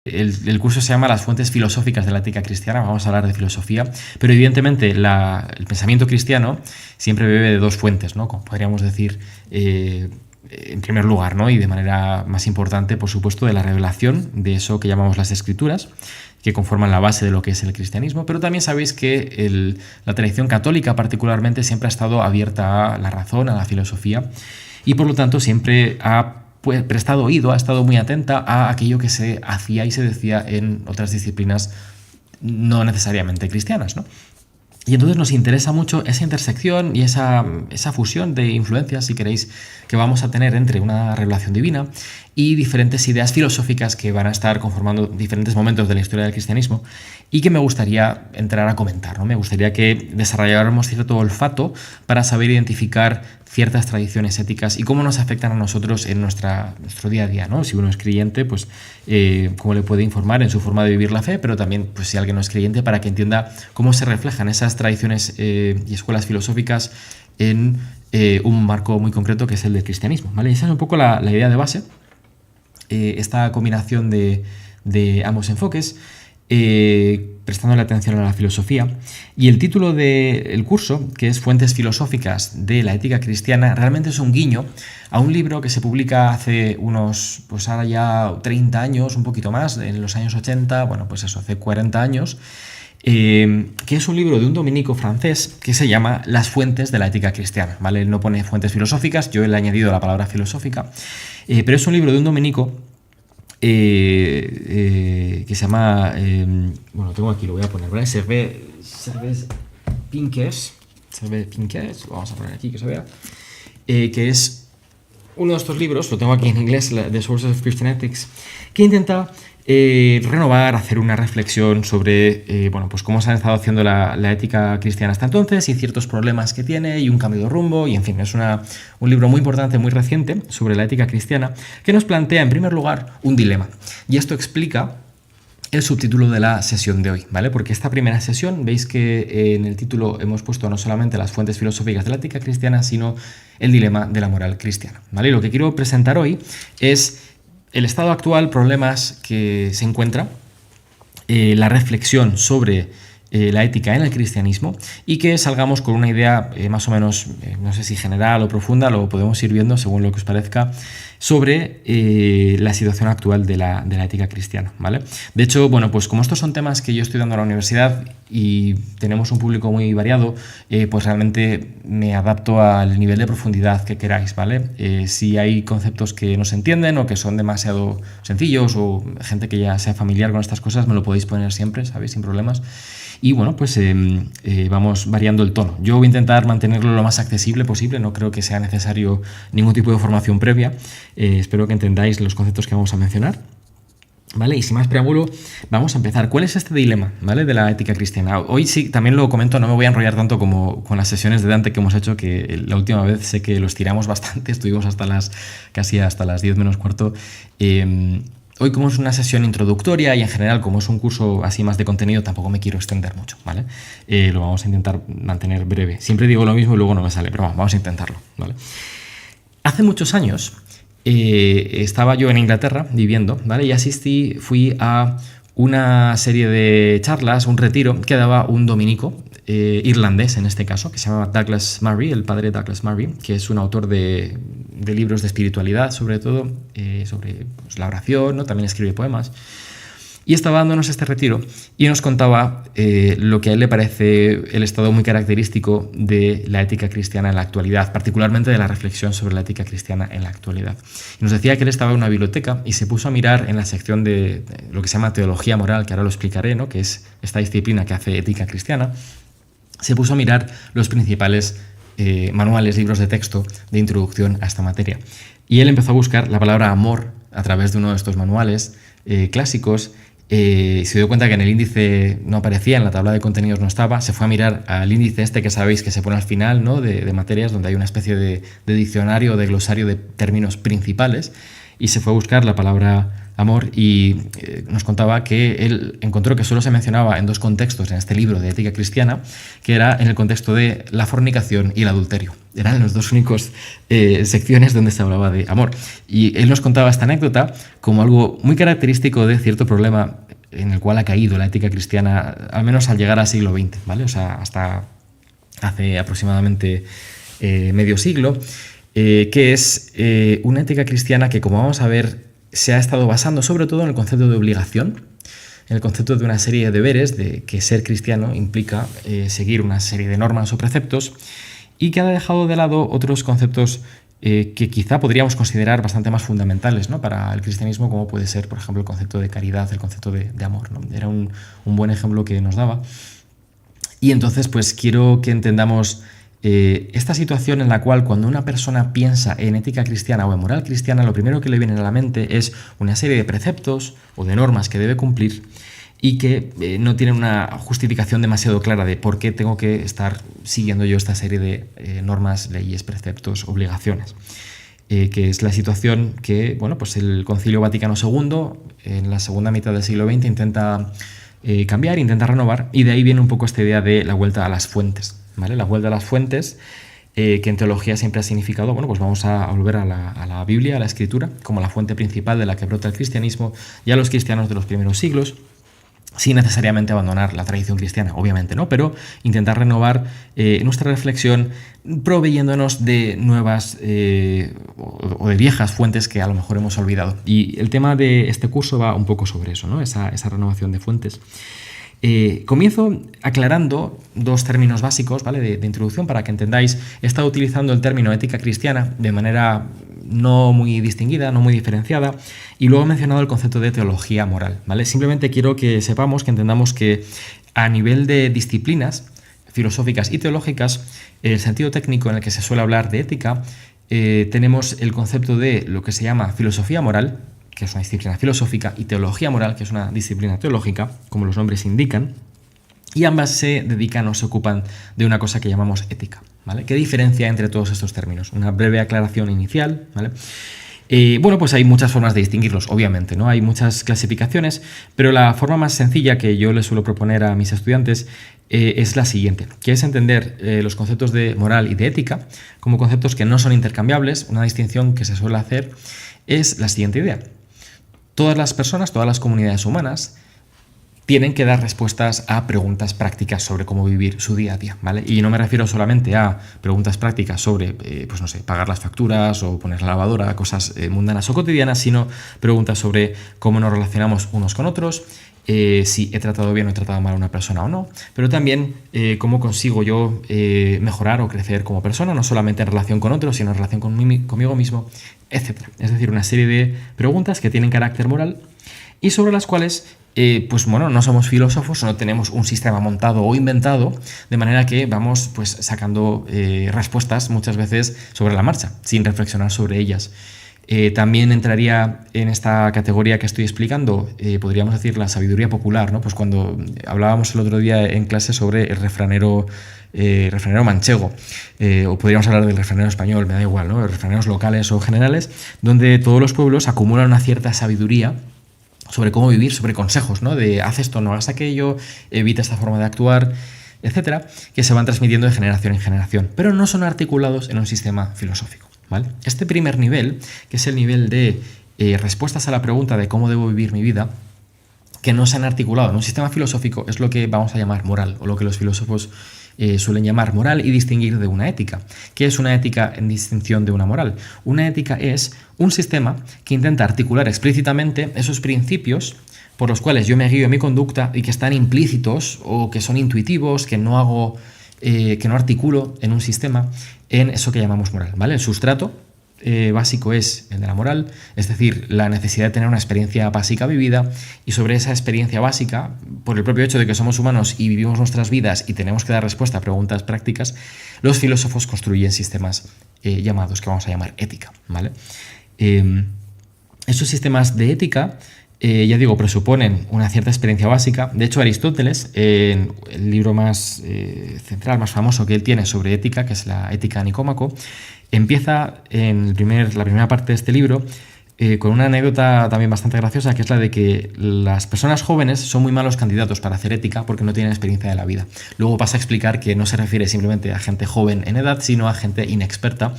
El curso se llama Las fuentes filosóficas de la ética cristiana, vamos a hablar de filosofía, pero evidentemente el pensamiento cristiano siempre bebe de dos fuentes, ¿no? Como podríamos decir, en primer lugar, ¿no? Y de manera más importante, por supuesto, de la revelación, de eso que llamamos las escrituras, que conforman la base de lo que es el cristianismo, pero también sabéis que la tradición católica particularmente siempre ha estado abierta a la razón, a la filosofía, y por lo tanto siempre ha prestado oído, ha estado muy atenta a aquello que se hacía y se decía en otras disciplinas no necesariamente cristianas, ¿no? Y entonces nos interesa mucho esa intersección y esa fusión de influencias, si queréis, que vamos a tener entre una revelación divina y diferentes ideas filosóficas que van a estar conformando diferentes momentos de la historia del cristianismo y que me gustaría entrar a comentar, ¿no? Me gustaría que desarrolláramos cierto olfato para saber identificar ciertas tradiciones éticas y cómo nos afectan a nosotros en nuestro día a día, ¿no? Si uno es creyente, pues cómo le puede informar en su forma de vivir la fe, pero también pues, si alguien no es creyente, para que entienda cómo se reflejan esas tradiciones y escuelas filosóficas en un marco muy concreto que es el del cristianismo, ¿vale? Esa es un poco la idea de base, esta combinación de ambos enfoques, prestando la atención a la filosofía. Y el título del curso, que es Fuentes filosóficas de la ética cristiana, realmente es un guiño a un libro que se publica hace unos, pues ahora ya 30 años, un poquito más, en los años 80, bueno, pues eso, hace 40 años, que es un libro de un dominico francés que se llama Las fuentes de la ética cristiana, ¿vale? Él no pone fuentes filosóficas, yo le he añadido la palabra filosófica, pero es un libro de un dominico que se llama, bueno, tengo aquí, lo voy a poner, ¿vale? Servais Pincus, vamos a poner aquí que se vea, que es uno de estos libros, lo tengo aquí en inglés, The Sources of Christian Ethics, que intenta renovar, hacer una reflexión sobre bueno, pues cómo se ha estado haciendo la ética cristiana hasta entonces y ciertos problemas que tiene y un cambio de rumbo, y en fin, es un libro muy importante, muy reciente sobre la ética cristiana, que nos plantea en primer lugar un dilema, y esto explica el subtítulo de la sesión de hoy, ¿vale? Porque esta primera sesión, veis que en el título hemos puesto no solamente las fuentes filosóficas de la ética cristiana, sino el dilema de la moral cristiana, ¿vale? Y lo que quiero presentar hoy es el estado actual, problemas que se encuentra, la reflexión sobre la ética en el cristianismo, y que salgamos con una idea más o menos, no sé si general o profunda, lo podemos ir viendo según lo que os parezca, sobre la situación actual de la ética cristiana, ¿vale? De hecho, bueno, pues como estos son temas que yo estoy dando a la universidad y tenemos un público muy variado, pues realmente me adapto al nivel de profundidad que queráis, ¿vale? Si hay conceptos que no se entienden o que son demasiado sencillos o gente que ya sea familiar con estas cosas, me lo podéis poner siempre, ¿sabéis? Sin problemas. Y bueno, pues vamos variando el tono. Yo voy a intentar mantenerlo lo más accesible posible, no creo que sea necesario ningún tipo de formación previa. Espero que entendáis los conceptos que vamos a mencionar, ¿vale? Y sin más preámbulo, vamos a empezar. ¿Cuál es este dilema, ¿vale? De la ética cristiana? Hoy sí, también lo comento, no me voy a enrollar tanto como con las sesiones de Dante que hemos hecho, que la última vez sé que los tiramos bastante, estuvimos casi hasta las 10 menos cuarto. Hoy, como es una sesión introductoria y en general como es un curso así más de contenido, tampoco me quiero extender mucho, ¿vale? Lo vamos a intentar mantener breve. Siempre digo lo mismo y luego no me sale, pero vamos a intentarlo, ¿vale? Hace muchos años estaba yo en Inglaterra viviendo, ¿vale? Y fui a una serie de charlas, un retiro que daba un dominico irlandés en este caso, que se llama Douglas Murray, el padre Douglas Murray, que es un autor de libros de espiritualidad, sobre todo, sobre pues, la oración, ¿no? También escribe poemas. Y estaba dándonos este retiro y nos contaba lo que a él le parece el estado muy característico de la ética cristiana en la actualidad, particularmente de la reflexión sobre la ética cristiana en la actualidad. Y nos decía que él estaba en una biblioteca y se puso a mirar en la sección de lo que se llama teología moral, que ahora lo explicaré, ¿no? Que es esta disciplina que hace ética cristiana. Se puso a mirar los principales manuales, libros de texto de introducción a esta materia. Y él empezó a buscar la palabra amor a través de uno de estos manuales clásicos. Se dio cuenta que en el índice no aparecía, en la tabla de contenidos no estaba. Se fue a mirar al índice este que sabéis que se pone al final, ¿no? de materias, donde hay una especie de diccionario o de glosario de términos principales, y se fue a buscar la palabra amor, y nos contaba que él encontró que solo se mencionaba en dos contextos en este libro de ética cristiana, que era en el contexto de la fornicación y el adulterio. Eran las dos únicas secciones donde se hablaba de amor. Y él nos contaba esta anécdota como algo muy característico de cierto problema en el cual ha caído la ética cristiana, al menos al llegar al siglo XX, ¿vale? O sea, hasta hace aproximadamente medio siglo, que es una ética cristiana que, como vamos a ver, se ha estado basando sobre todo en el concepto de obligación, en el concepto de una serie de deberes, de que ser cristiano implica seguir una serie de normas o preceptos, y que ha dejado de lado otros conceptos que quizá podríamos considerar bastante más fundamentales, ¿no?, para el cristianismo, como puede ser, por ejemplo, el concepto de caridad, el concepto de amor, ¿no? Era un buen ejemplo que nos daba. Y entonces, pues quiero que entendamos esta situación en la cual, cuando una persona piensa en ética cristiana o en moral cristiana, lo primero que le viene a la mente es una serie de preceptos o de normas que debe cumplir y que no tienen una justificación demasiado clara de por qué tengo que estar siguiendo yo esta serie de normas, leyes, preceptos, obligaciones. Que es la situación que, bueno, pues el Concilio Vaticano II, en la segunda mitad del siglo XX, intenta cambiar, intenta renovar, y de ahí viene un poco esta idea de la vuelta a las fuentes, ¿vale? La vuelta a las fuentes, que en teología siempre ha significado, bueno, pues vamos a volver a la Biblia, a la Escritura, como la fuente principal de la que brota el cristianismo, y a los cristianos de los primeros siglos, sin necesariamente abandonar la tradición cristiana, obviamente, ¿no? Pero intentar renovar nuestra reflexión proveyéndonos de nuevas o de viejas fuentes que a lo mejor hemos olvidado. Y el tema de este curso va un poco sobre eso, ¿no? Esa renovación de fuentes. Comienzo aclarando dos términos básicos, ¿vale?, de introducción, para que entendáis. He estado utilizando el término ética cristiana de manera no muy distinguida, no muy diferenciada, y luego he mencionado el concepto de teología moral, ¿vale? Simplemente quiero que sepamos, que entendamos que a nivel de disciplinas filosóficas y teológicas, el sentido técnico en el que se suele hablar de ética, tenemos el concepto de lo que se llama filosofía moral, que es una disciplina filosófica, y teología moral, que es una disciplina teológica, como los nombres indican, y ambas se dedican o se ocupan de una cosa que llamamos ética, ¿vale? ¿Qué diferencia entre todos estos términos? Una breve aclaración inicial, ¿vale? Bueno, pues hay muchas formas de distinguirlos, obviamente, ¿no? Hay muchas clasificaciones, pero la forma más sencilla que yo les suelo proponer a mis estudiantes es la siguiente, que es entender los conceptos de moral y de ética como conceptos que no son intercambiables. Una distinción que se suele hacer es la siguiente idea: todas las personas, todas las comunidades humanas tienen que dar respuestas a preguntas prácticas sobre cómo vivir su día a día, ¿vale? Y no me refiero solamente a preguntas prácticas sobre, pues no sé, pagar las facturas o poner la lavadora, cosas mundanas o cotidianas, sino preguntas sobre cómo nos relacionamos unos con otros, si he tratado bien o he tratado mal a una persona o no, pero también cómo consigo yo mejorar o crecer como persona, no solamente en relación con otros, sino en relación conmigo mismo, etc. Es decir, una serie de preguntas que tienen carácter moral y sobre las cuales pues bueno, no somos filósofos, no tenemos un sistema montado o inventado, de manera que vamos pues sacando respuestas muchas veces sobre la marcha, sin reflexionar sobre ellas. También entraría en esta categoría que estoy explicando, podríamos decir, la sabiduría popular, ¿no? Pues cuando hablábamos el otro día en clase sobre el refranero manchego, o podríamos hablar del refranero español, me da igual, ¿no? Los refraneros locales o generales, donde todos los pueblos acumulan una cierta sabiduría sobre cómo vivir, sobre consejos, ¿no? De haz esto, no hagas aquello, evita esta forma de actuar, etcétera, que se van transmitiendo de generación en generación, pero no son articulados en un sistema filosófico, ¿vale? Este primer nivel, que es el nivel de respuestas a la pregunta de cómo debo vivir mi vida, que no se han articulado en un sistema filosófico, es lo que vamos a llamar moral, o lo que los filósofos suelen llamar moral y distinguir de una ética. ¿Qué es una ética en distinción de una moral? Una ética es un sistema que intenta articular explícitamente esos principios por los cuales yo me guío en mi conducta y que están implícitos o que son intuitivos, que no articulo en un sistema, en eso que llamamos moral, ¿vale? El sustrato básico es el de la moral, es decir, la necesidad de tener una experiencia básica vivida, y sobre esa experiencia básica, por el propio hecho de que somos humanos y vivimos nuestras vidas y tenemos que dar respuesta a preguntas prácticas, los filósofos construyen sistemas llamados, que vamos a llamar ética, ¿vale? Estos sistemas de ética, ya digo, presuponen una cierta experiencia básica. De hecho, Aristóteles, en el libro más central, más famoso que él tiene sobre ética, que es la Ética Nicómaco, empieza en la primera parte de este libro con una anécdota también bastante graciosa, que es la de que las personas jóvenes son muy malos candidatos para hacer ética porque no tienen experiencia de la vida. Luego pasa a explicar que no se refiere simplemente a gente joven en edad, sino a gente inexperta,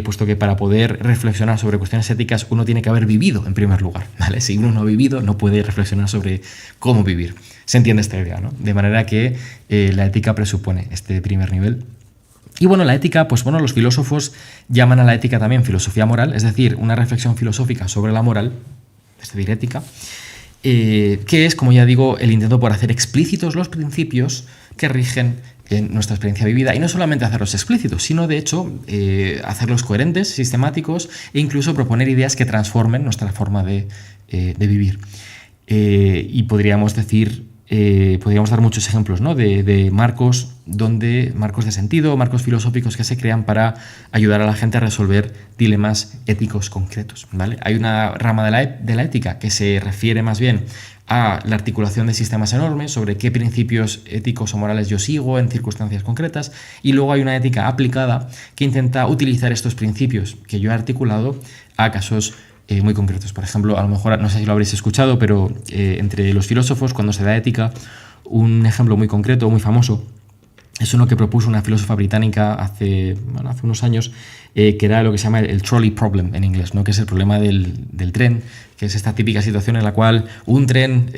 puesto que para poder reflexionar sobre cuestiones éticas uno tiene que haber vivido en primer lugar, ¿vale? Si uno no ha vivido, no puede reflexionar sobre cómo vivir. Se entiende esta idea, ¿no? De manera que la ética presupone este primer nivel. Y bueno, la ética, pues bueno, los filósofos llaman a la ética también filosofía moral, es decir, una reflexión filosófica sobre la moral, es decir, ética, que es, como ya digo, el intento por hacer explícitos los principios que rigen en nuestra experiencia vivida, y no solamente hacerlos explícitos, sino de hecho hacerlos coherentes, sistemáticos, e incluso proponer ideas que transformen nuestra forma de vivir. Y podríamos decir, podríamos dar muchos ejemplos, ¿no? de marcos, marcos de sentido, marcos filosóficos que se crean para ayudar a la gente a resolver dilemas éticos concretos, ¿vale? Hay una rama de la ética que se refiere más bien a la articulación de sistemas enormes, sobre qué principios éticos o morales yo sigo en circunstancias concretas, y luego hay una ética aplicada que intenta utilizar estos principios que yo he articulado a casos muy concretos. Por ejemplo, a lo mejor, no sé si lo habréis escuchado, pero entre los filósofos, cuando se da ética, un ejemplo muy concreto, muy famoso, es uno que propuso una filósofa británica hace unos años, que era lo que se llama el trolley problem en inglés, ¿no? Que es el problema del tren, que es esta típica situación en la cual un tren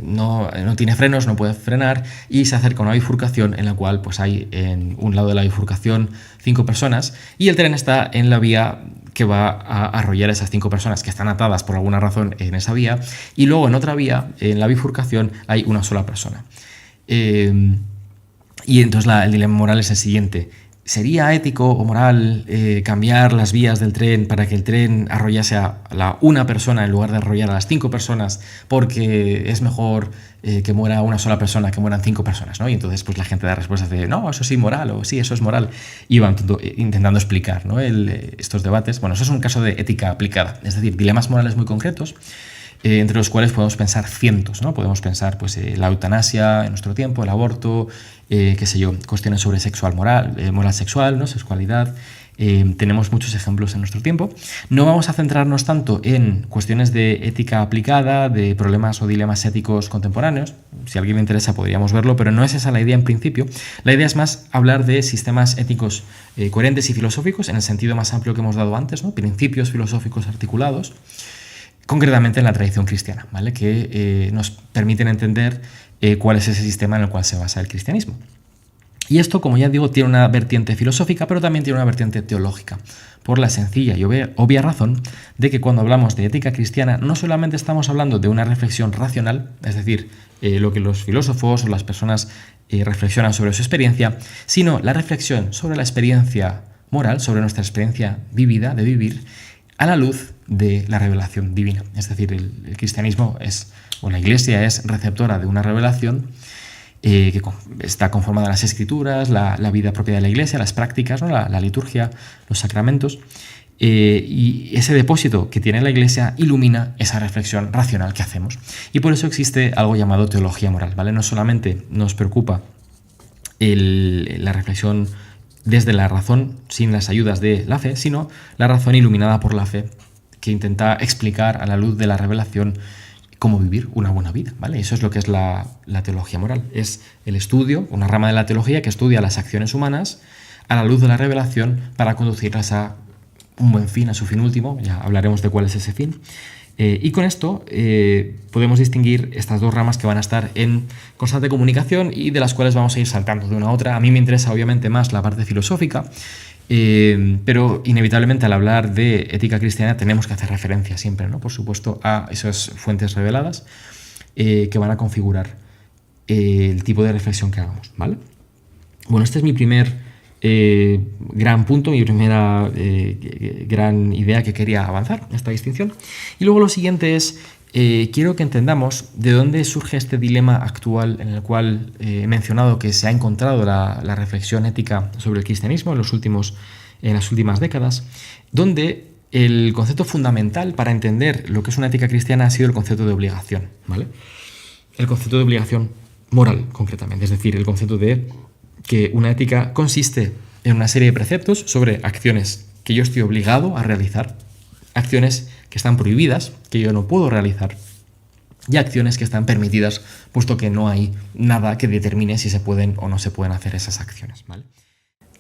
no tiene frenos, no puede frenar, y se acerca a una bifurcación en la cual pues hay en un lado de la bifurcación 5 personas y el tren está en la vía que va a arrollar a esas 5 personas que están atadas por alguna razón en esa vía, y luego en otra vía, en la bifurcación, hay una sola persona. Y entonces el dilema moral es el siguiente: ¿sería ético o moral cambiar las vías del tren para que el tren arrollase a una persona en lugar de arrollar a las 5 personas, porque es mejor que muera una sola persona que mueran 5 personas, ¿no? Y entonces pues la gente da respuestas de no, eso es inmoral, o sí, eso es moral, y van intentando explicar, ¿no? Estos debates. Bueno, eso es un caso de ética aplicada, es decir, dilemas morales muy concretos, entre los cuales podemos pensar cientos, ¿no? Podemos pensar pues, la eutanasia en nuestro tiempo, el aborto, qué sé yo, cuestiones sobre moral sexual, ¿no? Sexualidad. Tenemos muchos ejemplos en nuestro tiempo. No vamos a centrarnos tanto en cuestiones de ética aplicada, de problemas o dilemas éticos contemporáneos. Si a alguien le interesa podríamos verlo, pero no es esa la idea en principio. La idea es más hablar de sistemas éticos coherentes y filosóficos en el sentido más amplio que hemos dado antes, ¿no? Principios filosóficos articulados, concretamente en la tradición cristiana, ¿vale? Que nos permiten entender cuál es ese sistema en el cual se basa el cristianismo. Y esto, como ya digo, tiene una vertiente filosófica, pero también tiene una vertiente teológica, por la sencilla y obvia razón de que cuando hablamos de ética cristiana no solamente estamos hablando de una reflexión racional, es decir, lo que los filósofos o las personas reflexionan sobre su experiencia, sino la reflexión sobre la experiencia moral, sobre nuestra experiencia vivida, de vivir, a la luz de la revelación divina. Es decir, el cristianismo la Iglesia es receptora de una revelación que está conformada en las escrituras, la vida propia de la Iglesia, las prácticas, ¿no? la liturgia, los sacramentos, y ese depósito que tiene la Iglesia ilumina esa reflexión racional que hacemos. Y por eso existe algo llamado teología moral, ¿vale? No solamente nos preocupa la reflexión desde la razón sin las ayudas de la fe, sino la razón iluminada por la fe, que intenta explicar a la luz de la revelación cómo vivir una buena vida, ¿vale? Eso es lo que es la teología moral. Es el estudio, una rama de la teología que estudia las acciones humanas a la luz de la revelación para conducirlas a un buen fin, a su fin último. Ya hablaremos de cuál es ese fin. Y con esto podemos distinguir estas dos ramas que van a estar en constante comunicación y de las cuales vamos a ir saltando de una a otra. A mí me interesa obviamente más la parte filosófica, pero inevitablemente al hablar de ética cristiana tenemos que hacer referencia siempre, ¿no? Por supuesto, a esas fuentes reveladas que van a configurar el tipo de reflexión que hagamos, ¿vale? Bueno, este es mi primer gran punto, mi primera gran idea que quería avanzar, esta distinción. Y luego lo siguiente es, quiero que entendamos de dónde surge este dilema actual en el cual he mencionado que se ha encontrado la reflexión ética sobre el cristianismo en las últimas décadas, donde el concepto fundamental para entender lo que es una ética cristiana ha sido el concepto de obligación, ¿vale? El concepto de obligación moral, concretamente, es decir, el concepto de que una ética consiste en una serie de preceptos sobre acciones que yo estoy obligado a realizar acciones que están prohibidas, que yo no puedo realizar, y acciones que están permitidas, puesto que no hay nada que determine si se pueden o no se pueden hacer esas acciones, ¿vale?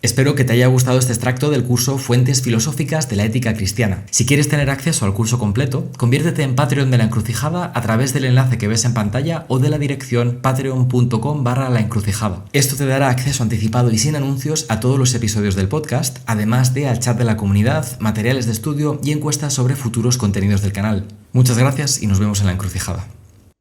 Espero que te haya gustado este extracto del curso Fuentes Filosóficas de la Ética Cristiana. Si quieres tener acceso al curso completo, conviértete en Patreon de La Encrucijada a través del enlace que ves en pantalla o de la dirección patreon.com/La Encrucijada. Esto te dará acceso anticipado y sin anuncios a todos los episodios del podcast, además de al chat de la comunidad, materiales de estudio y encuestas sobre futuros contenidos del canal. Muchas gracias y nos vemos en La Encrucijada.